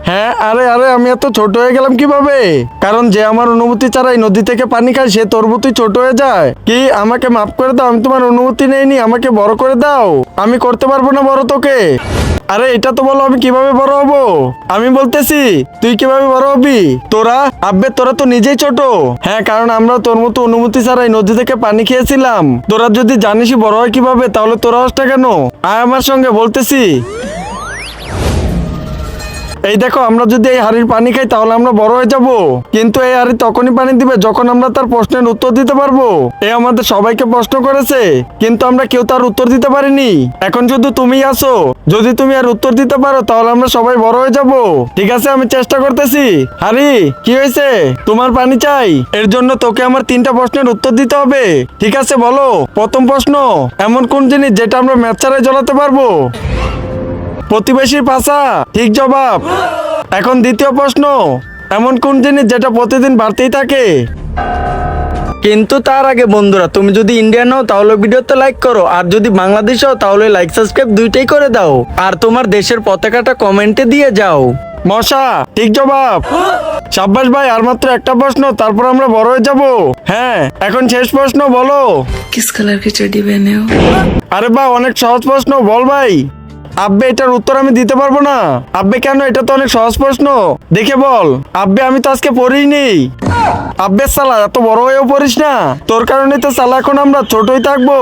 হ্যাঁ, আরে আরে আমি এত ছোট হয়ে গেলাম কিভাবে? কারণ যে আমার অনুমতি ছাড়াই নদী থেকে পানি খায় সে তোর মতোই ছোট হয়ে যায়। কি, আমাকে মাফ করে দাও, আমি তোমার অনুমতি নেইনি, আমাকে বড় করে দাও। আমি করতে পারবো না বড় তোকে। আরে এটা তো বলো আমি কিভাবে বড় হব? আমি বলতেছি তুই কিভাবে বড় হবি? তোরা আব্বে তোরা তো নিজেই ছোট। হ্যাঁ, কারণ আমরা তোর মতো অনুমতি ছাড়াই নদী থেকে পানি খেয়েছিলাম। তোরা যদি জানিসই বড় হয় কিভাবে তাহলে তোরা আসটা কেন? আয় আমার সঙ্গে বলতেছি। এই দেখো, আমরা যদি এই হাড়ির পানি খাই তাহলে আমরা বড় হয়ে যাব। কিন্তু এই হাড়ি তখনই পানি দিবে যখন আমরা তার প্রশ্নের উত্তর দিতে পারবো। এ আমাদের সবাইকে প্রশ্ন করেছে, কিন্তু আমরা কেউ তার উত্তর দিতে পারিনি। এখন শুধু তুমি আসো, যদি তুমি আর উত্তর দিতে পারো তাহলে আমরা সবাই বড় হয়ে যাব। ঠিক আছে, আমি চেষ্টা করতেছি। হারি, কি হয়েছে? তোমার পানি চাই? এর জন্য তোকে আমার 3টা প্রশ্নের উত্তর দিতে হবে। ঠিক আছে, বলো। প্রথম প্রশ্ন, এমন কোন জিনিস যেটা আমরা ম্যাচ ছাড়াই জ্বলাতে পারবো? প্রতিবেশীর পাশা, ঠিক জবাব। এখন দ্বিতীয় প্রশ্ন, এমন কোন জিনিস যেটা প্রতিদিন বাড়তেই থাকে? কিন্তু তার আগে বন্ধুরা, তুমি যদি ইন্ডিয়ান হও তাহলে ভিডিওতে লাইক করো, আর যদি বাংলাদেশ হও তাহলে লাইক সাবস্ক্রাইব দুইটাই করে দাও, আর তোমার দেশের পতাকাটা কমেন্টে দিয়ে যাও। মশা, ঠিক জবাব। সাব্বাস ভাই, আর মাত্র একটা প্রশ্ন, তারপর আমরা বড় হয়ে যাব। হ্যাঁ, এখন শেষ প্রশ্ন, বলো। किस कलर की चड्डी पहने हो? আরে বাহ, অনেক সহজ প্রশ্ন, বল ভাই। আব্বে, এটার উত্তর আমি দিতে পারবো না। আব্বে কেন? এটা তো অনেক সহজ প্রশ্ন, দেখে বল। আব্বে, আমি তো আজকে পড়িনি। আব্বে সালা, এত বড় হয়েও পড়িস না, তোর কারণে তো সালা এখন আমরা ছোটই থাকবো।